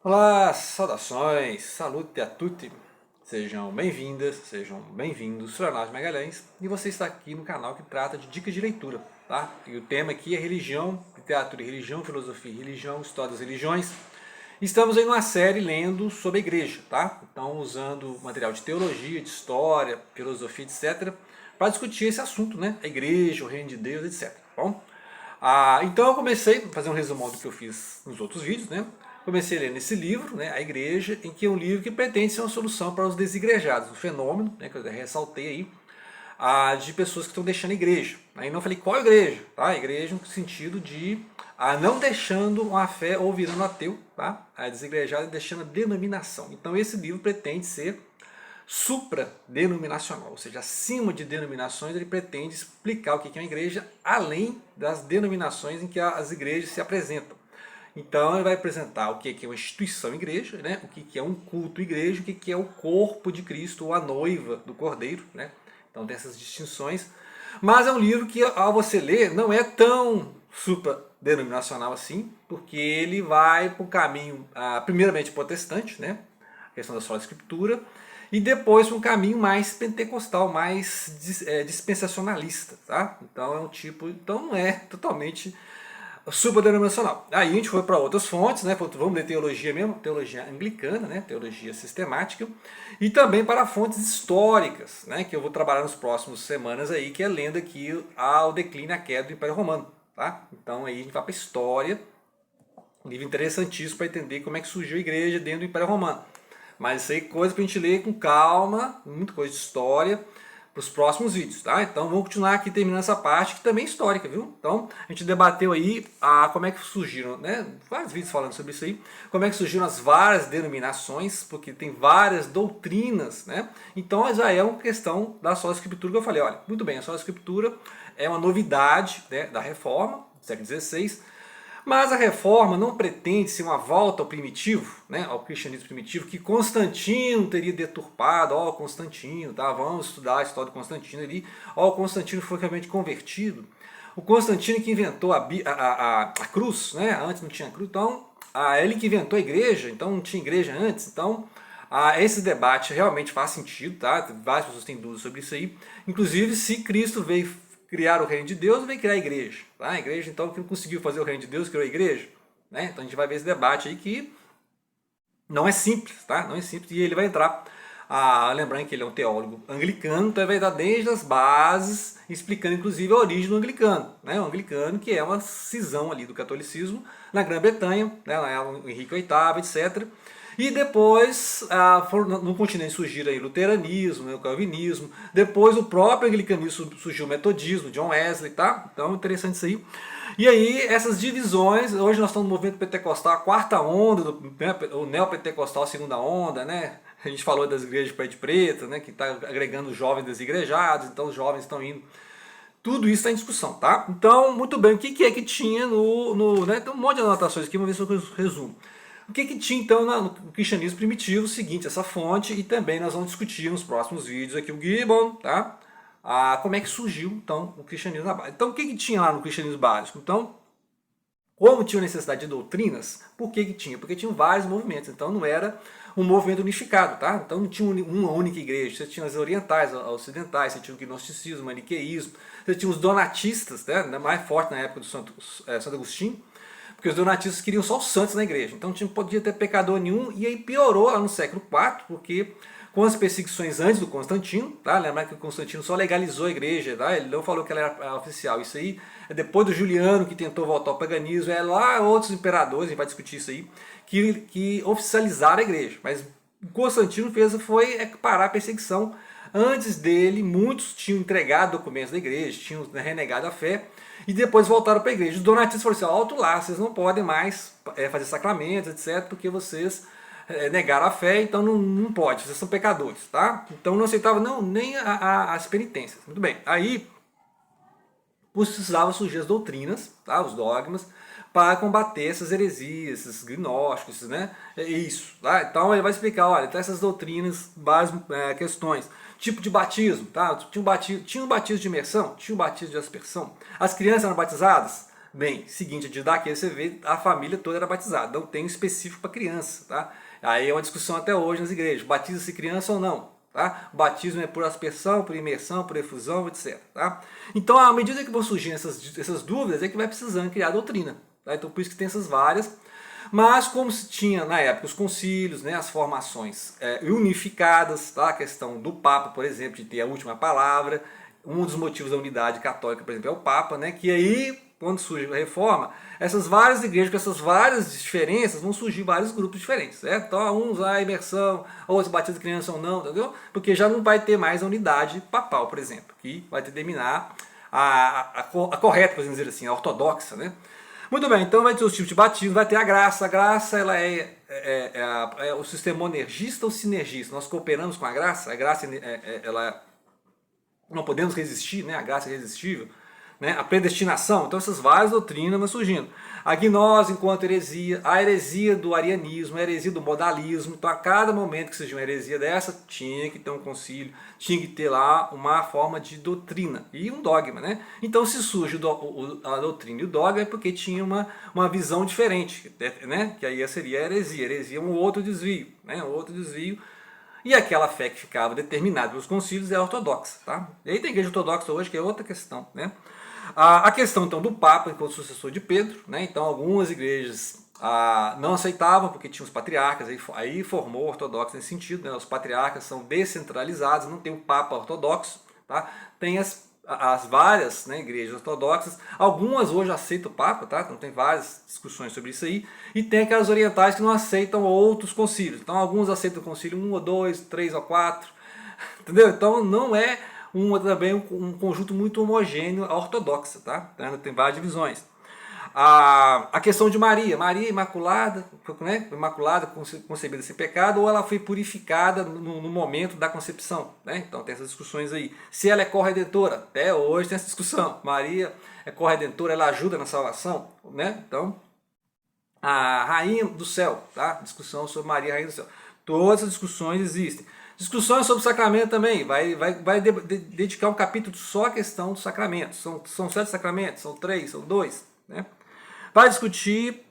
Olá, saudações, salute a tutti, sejam bem-vindas, sejam bem-vindos, sou Leonardo Magalhães e você está aqui no canal que trata de dicas de leitura, tá? E o tema aqui é religião, literatura e religião, filosofia e religião, história das religiões. Estamos em uma série lendo sobre a igreja, tá? Então usando material de teologia, de história, filosofia, etc, para discutir esse assunto, né? A igreja, o reino de Deus, etc. Bom? Então eu comecei a fazer um resumão do que eu fiz nos outros vídeos, né? Comecei lendo esse livro, né, A Igreja, em que é um livro que pretende ser uma solução para os desigrejados, um fenômeno, né, que eu ressaltei aí, de pessoas que estão deixando a igreja. Aí não falei qual igreja, tá? A igreja no sentido de não deixando uma fé ou virando ateu, tá? A desigrejada deixando a denominação. Então esse livro pretende ser supra-denominacional, ou seja, acima de denominações, ele pretende explicar o que é uma igreja, além das denominações em que as igrejas se apresentam. Então ele vai apresentar o que é uma instituição igreja, né? O que é um culto igreja, o que é o corpo de Cristo, ou a noiva do Cordeiro, né? Então tem essas distinções. Mas é um livro que, ao você ler, não é tão supra-denominacional assim, porque ele vai para o caminho, primeiramente protestante, né? A questão da sola escritura, e depois para um caminho mais pentecostal, mais dispensacionalista, tá? Então é um tipo, então não é totalmente superdenominacional. Aí a gente foi para outras fontes, né? Vamos ler teologia mesmo, teologia anglicana, né? Teologia sistemática, e também para fontes históricas, né? Que eu vou trabalhar nas próximas semanas aí, que é lendo aqui ao declínio e a queda do Império Romano, tá? Então aí a gente vai para a história, um livro interessantíssimo para entender como é que surgiu a igreja dentro do Império Romano. Mas isso aí é coisa para a gente ler com calma, muita coisa de história, para os próximos vídeos, tá? Então vamos continuar aqui terminando essa parte que também é histórica, viu? Então a gente debateu aí como é que surgiram, né? Vários vídeos falando sobre isso aí, como é que surgiram as várias denominações, porque tem várias doutrinas, né? Então já é uma questão da sola escritura que eu falei, olha, muito bem, a sola escritura é uma novidade, né, da reforma, do século XVI, mas a reforma não pretende ser uma volta ao primitivo, né, ao cristianismo primitivo, que Constantino teria deturpado. Ó, Constantino, tá? Vamos estudar a história de Constantino ali. Ó, Constantino foi realmente convertido. O Constantino que inventou a cruz, né? Antes não tinha cruz, então ele que inventou a igreja, então não tinha igreja antes. Então esse debate realmente faz sentido, tá? Várias pessoas têm dúvidas sobre isso aí. Inclusive, se Cristo veio criar o reino de Deus, veio criar a igreja. Tá? A igreja, então, que não conseguiu fazer o reino de Deus, criou a igreja. Né? Então a gente vai ver esse debate aí que não é simples, tá? Não é simples. E ele vai entrar, lembrando que ele é um teólogo anglicano, então ele vai dar desde as bases, explicando inclusive a origem do anglicano. Né? O anglicano, que é uma cisão ali do catolicismo na Grã-Bretanha, né? O Henrique VIII, etc. E depois, no continente surgiram aí o luteranismo, né, o calvinismo. Depois o próprio anglicanismo surgiu o metodismo, John Wesley, tá? Então interessante isso aí. E aí essas divisões, hoje nós estamos no movimento pentecostal, a quarta onda, né, o neopentecostal, a segunda onda, né? A gente falou das igrejas de Parede Preta, né, que está agregando jovens desigrejados, então os jovens estão indo. Tudo isso está em discussão, tá? Então, muito bem, o que é que tinha né? Tem um monte de anotações aqui, vamos ver se eu resumo. O que tinha então no cristianismo primitivo? O seguinte, essa fonte, e também nós vamos discutir nos próximos vídeos aqui o Gibbon, tá? Como é que surgiu então o cristianismo na base. Então o que tinha lá no cristianismo básico? Então, como tinha necessidade de doutrinas, por que tinha? Porque tinham vários movimentos, então não era um movimento unificado, tá? Então não tinha uma única igreja, você tinha as orientais, as ocidentais, você tinha o gnosticismo, o maniqueísmo, você tinha os donatistas, né? Mais forte na época do Santo Agostinho, porque os donatistas queriam só os santos na igreja, então não podia ter pecador nenhum, e aí piorou lá no século IV, porque com as perseguições antes do Constantino, tá? Lembrar que o Constantino só legalizou a igreja, tá? Ele não falou que ela era oficial. Isso aí é depois do Juliano, que tentou voltar ao paganismo, é lá outros imperadores, a gente vai discutir isso aí, que oficializaram a igreja. Mas o Constantino foi parar a perseguição. Antes dele, muitos tinham entregado documentos da igreja, tinham renegado a fé, e depois voltaram para a igreja. Os donatistas falaram assim, alto lá, vocês não podem mais fazer sacramentos, etc., porque vocês negaram a fé, então não pode, vocês são pecadores, tá? Então não aceitava nem as penitências. Muito bem, aí precisava surgir as doutrinas, tá? Os dogmas, para combater essas heresias, esses gnósticos, né? É isso, tá? Então ele vai explicar, olha, tá, essas doutrinas, várias questões. Tipo de batismo, tá? Tinha um batismo de imersão, tinha um batismo de aspersão. As crianças eram batizadas Bem, seguinte, de daqui você vê a família toda era batizada, não tem um específico para criança, tá? Aí é uma discussão até hoje nas igrejas, batiza-se criança ou não, tá? O batismo é por aspersão, por imersão, por efusão, etc, tá? Então, à medida que vão surgindo essas dúvidas, é que vai precisando criar doutrina, tá? Então, por isso que tem essas várias, mas como se tinha na época os concílios, né, as formações unificadas, tá? A questão do Papa, por exemplo, de ter a última palavra, um dos motivos da unidade católica, por exemplo, é o Papa, né? Que aí, quando surge a reforma, essas várias igrejas, com essas várias diferenças, vão surgir vários grupos diferentes, certo? Então, uns a imersão, outros batismo de criança ou não, entendeu? Porque já não vai ter mais a unidade papal, por exemplo, que vai determinar a correta, por dizer assim, a ortodoxa, né? Muito bem, então vai ter os tipos de batismo, vai ter a graça. A graça ela é o sistema monergista ou sinergista. Nós cooperamos com a graça ela não podemos resistir, né? A graça é irresistível. Né? A predestinação, então essas várias doutrinas vão surgindo. A gnose enquanto heresia, a heresia do arianismo, a heresia do modalismo. Então a cada momento que surgiu uma heresia dessa, tinha que ter um concílio, tinha que ter lá uma forma de doutrina e um dogma. Né? Então se surge a doutrina e o dogma é porque tinha uma visão diferente, né? Que aí seria a heresia. A heresia é um outro desvio, né? Um outro desvio. E aquela fé que ficava determinada pelos concílios é a ortodoxa. Tá? E aí tem a igreja ortodoxa hoje, que é outra questão. Né? A questão então do Papa enquanto sucessor de Pedro, né? Então algumas igrejas não aceitavam porque tinham os patriarcas, aí formou a ortodoxa nesse sentido, né? Os patriarcas são descentralizados, não tem um Papa ortodoxo, tá? Tem as várias, né, igrejas ortodoxas, algumas hoje aceitam o Papa, tá? Então tem várias discussões sobre isso aí, e tem aquelas orientais que não aceitam outros concílios, então alguns aceitam o concílio 1 ou 2, 3 ou 4, entendeu? Então não é também um conjunto muito homogêneo ortodoxa, tá? Tem várias divisões. A questão de Maria imaculada, né? Imaculada, concebida sem pecado, ou ela foi purificada no momento da concepção, né? Então tem essas discussões aí. Se ela é corredentora, até hoje tem essa discussão. Maria é corredentora, ela ajuda na salvação, né? Então, a rainha do céu, tá? Discussão sobre Maria, rainha do céu. Todas essas discussões existem. Discussões sobre o sacramento também, vai dedicar um capítulo só à questão dos sacramentos. São 7 sacramentos, são 3, são 2, né? Vai discutir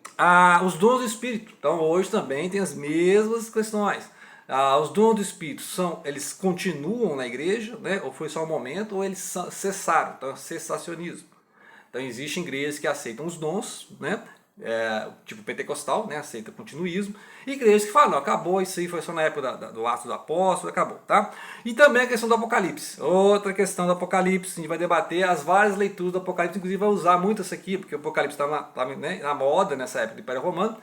os dons do Espírito. Então hoje também tem as mesmas questões. Os dons do Espírito eles continuam na igreja, né? Ou foi só um momento, ou eles cessaram. Então é cessacionismo. Então existem igrejas que aceitam os dons, né? Tipo pentecostal, né? Aceita continuismo, e igrejas que falam, não, acabou, isso aí foi só na época do Atos do Apóstolo, acabou, tá? E também a questão do Apocalipse, outra questão do Apocalipse, a gente vai debater as várias leituras do Apocalipse, inclusive vai usar muito isso aqui, porque o Apocalipse estava né, na moda nessa época do Império Romano,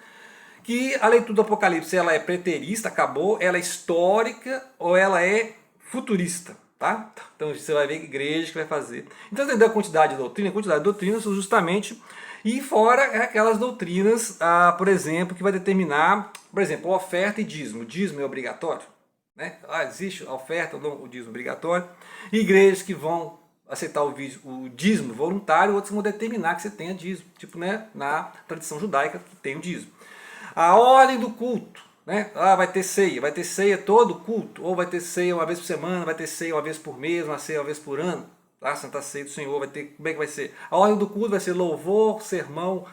que a leitura do Apocalipse ela é preterista, acabou, ela é histórica ou ela é futurista. Tá? Então você vai ver igreja que vai fazer. Então entendeu a quantidade de doutrina? A quantidade de doutrinas são justamente, e fora aquelas doutrinas, por exemplo, que vai determinar, por exemplo, oferta e dízimo. O dízimo é obrigatório? Né? Existe a oferta ou não, o dízimo obrigatório. E igrejas que vão aceitar o dízimo voluntário, outras vão determinar que você tenha dízimo. Tipo, né, na tradição judaica que tem o dízimo. A ordem do culto. Né? Vai ter ceia todo culto, ou vai ter ceia uma vez por semana, vai ter ceia uma vez por mês, uma ceia uma vez por ano, tá? Santa Ceia do Senhor, vai ter, como é que vai ser? A ordem do culto vai ser louvor, sermão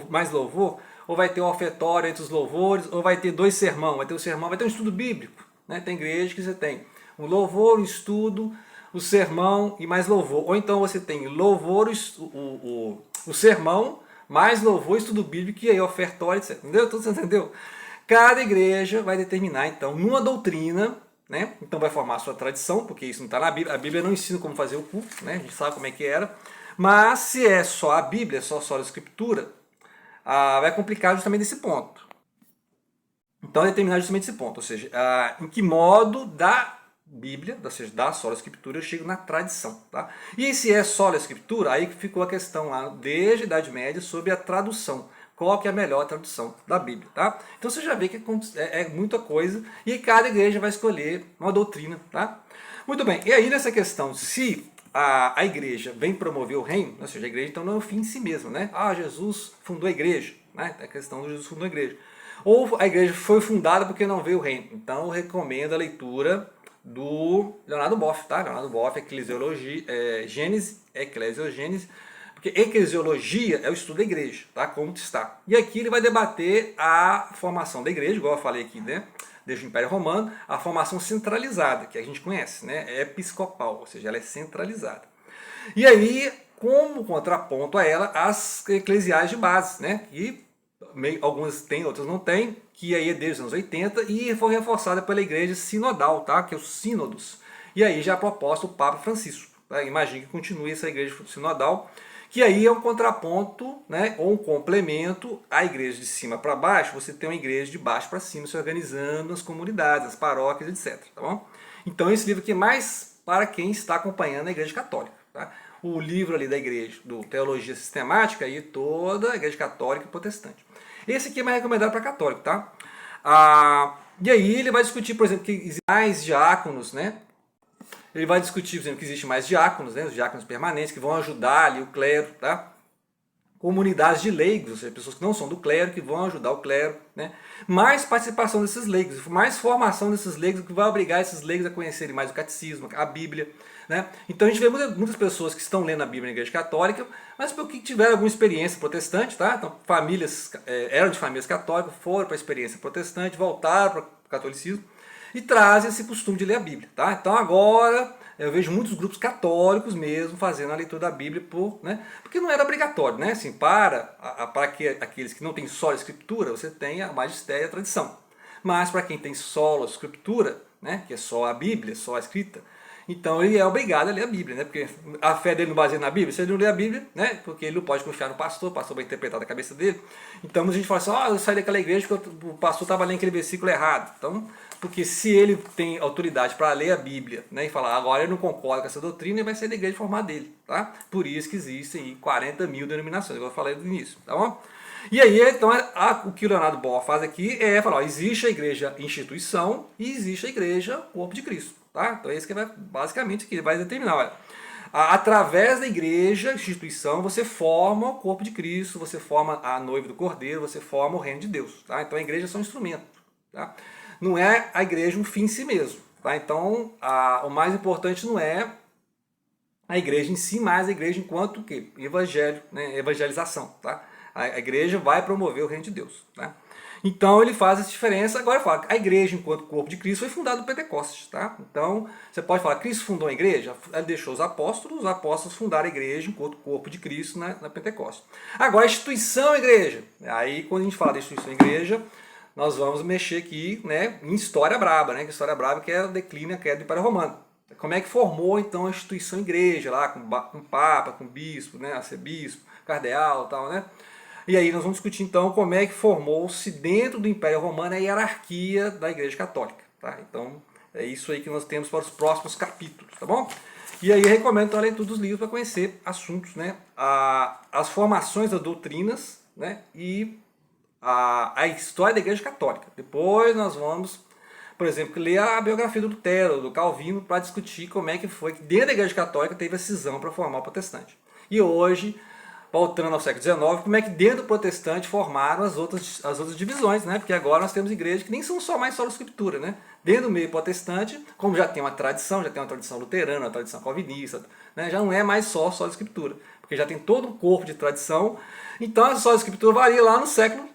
mais louvor, ou vai ter um ofertório entre os louvores, ou vai ter 2 sermão, vai ter um estudo bíblico, né? Tem igreja que você tem um louvor, um estudo, o sermão e mais louvor, ou então você tem louvor, o sermão, mais louvor, estudo bíblico e aí ofertório, etc. Entendeu? Tudo você entendeu? Cada igreja vai determinar, então, numa doutrina, né? Então vai formar a sua tradição, porque isso não está na Bíblia. A Bíblia não ensina como fazer o culto, né? A gente sabe como é que era. Mas se é só a Bíblia, só a Escritura, vai complicar justamente nesse ponto. Então é determinar justamente esse ponto, ou seja, em que modo da Bíblia, ou seja, da sola Escritura, eu chego na tradição. Tá? E se é sola Escritura, aí que ficou a questão lá, desde a Idade Média, sobre a tradução. Qual que é a melhor tradução da Bíblia, tá? Então você já vê que é muita coisa e cada igreja vai escolher uma doutrina, tá? Muito bem, e aí nessa questão, se a igreja vem promover o reino, ou seja, a igreja então não é o fim em si mesmo, né? Jesus fundou a igreja, né? É a questão do Jesus fundou a igreja. Ou a igreja foi fundada porque não veio o reino. Então eu recomendo a leitura do Leonardo Boff, tá? Leonardo Boff, Gênesis, Eclesiogênese, Porque eclesiologia é o estudo da igreja, tá? Como está. E aqui ele vai debater a formação da igreja, igual eu falei aqui, né? Desde o Império Romano, a formação centralizada, que a gente conhece, né? É episcopal, ou seja, ela é centralizada. E aí, como contraponto a ela, as eclesiais de base, né? E algumas têm, outras não têm, que aí é desde os anos 80 e foi reforçada pela igreja sinodal, tá? Que é os sínodos. E aí já é proposta o Papa Francisco. Tá? Imagine que continue essa igreja sinodal, que aí é um contraponto, né, ou um complemento à igreja de cima para baixo. Você tem uma igreja de baixo para cima se organizando nas comunidades, as paróquias, etc. Tá bom? Então esse livro aqui é mais para quem está acompanhando a igreja católica. Tá? O livro ali da igreja, do Teologia Sistemática, aí toda a igreja católica e protestante. Esse aqui é mais recomendado para católico, tá? E aí ele vai discutir, por exemplo, que existem mais diáconos, né? Ele vai discutir, por exemplo, que existe mais diáconos, né? Os diáconos permanentes que vão ajudar ali o clero, tá? Comunidades de leigos, ou seja, pessoas que não são do clero, que vão ajudar o clero, né? Mais participação desses leigos, mais formação desses leigos, que vai obrigar esses leigos a conhecerem mais o catecismo, a Bíblia, né? Então a gente vê muitas pessoas que estão lendo a Bíblia na Igreja Católica, mas porque tiveram alguma experiência protestante, tá? Então famílias, eram de famílias católicas, foram para a experiência protestante, voltaram para o catolicismo e trazem esse costume de ler a Bíblia, tá? Então agora eu vejo muitos grupos católicos mesmo fazendo a leitura da Bíblia, né? Porque não era obrigatório, né? Assim, para aqueles que não têm só a escritura, você tem a magistério e a tradição. Mas para quem tem só a escritura, né? Que é só a Bíblia, só a escrita, então ele é obrigado a ler a Bíblia, né? Porque a fé dele não baseia na Bíblia. Se ele não lê a Bíblia, né? Porque ele não pode confiar no pastor, o pastor vai interpretar da cabeça dele. Então a gente fala assim, eu saí daquela igreja porque o pastor estava lendo aquele versículo errado. Então, porque se ele tem autoridade para ler a Bíblia, né, e falar, agora eu não concordo com essa doutrina, ele vai sair da igreja formar dele, tá? Por isso que existem 40 mil denominações, igual eu falei no início, tá bom? E aí, então, o que o Leonardo Boa faz aqui é falar, existe a igreja instituição e existe a igreja corpo de Cristo, tá? Então é isso que vai, basicamente, que ele vai determinar, olha. Através da igreja, instituição, você forma o corpo de Cristo, você forma a noiva do Cordeiro, você forma o reino de Deus, tá? Então a igreja é só um instrumento, tá? Não é a igreja um fim em si mesmo. Tá? Então, o mais importante não é a igreja em si, mas a igreja enquanto que? Evangelho, né? Evangelização. Tá? A igreja vai promover o reino de Deus. Tá? Então, ele faz essa diferença. Agora, fala, a igreja enquanto corpo de Cristo foi fundada no Pentecostes. Tá? Então, você pode falar, Cristo fundou a igreja? Ele deixou os apóstolos fundaram a igreja enquanto corpo de Cristo na Pentecostes. Agora, a instituição igreja. Aí, quando a gente fala da instituição igreja, nós vamos mexer aqui, né, em história braba, né? Que história braba que é o declínio, a queda do Império Romano. Como é que formou então a instituição igreja lá, com papa, com bispo, né, arcebispo, cardeal e tal, né? E aí nós vamos discutir então como é que formou-se dentro do Império Romano a hierarquia da Igreja Católica, tá? Então é isso aí que nós temos para os próximos capítulos, tá bom? E aí eu recomendo então, a leitura dos livros para conhecer assuntos, né? As formações das doutrinas, né? E a história da Igreja Católica. Depois nós vamos, por exemplo, ler a biografia do Lutero, do Calvino, para discutir como é que foi que dentro da Igreja Católica teve a cisão para formar o protestante. E hoje, voltando ao século XIX, como é que dentro do protestante formaram as outras divisões, né? Porque agora nós temos igrejas que nem são só mais só a escritura, né? Dentro do meio protestante, como já tem uma tradição luterana, uma tradição calvinista, né? Já não é mais só a escritura, porque já tem todo um corpo de tradição. Então a só a escritura varia lá no século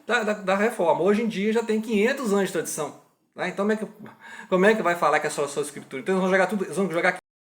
da Reforma. Hoje em dia já tem 500 anos de tradição. Né? Então como é que vai falar que é só a escritura? Então eles vão jogar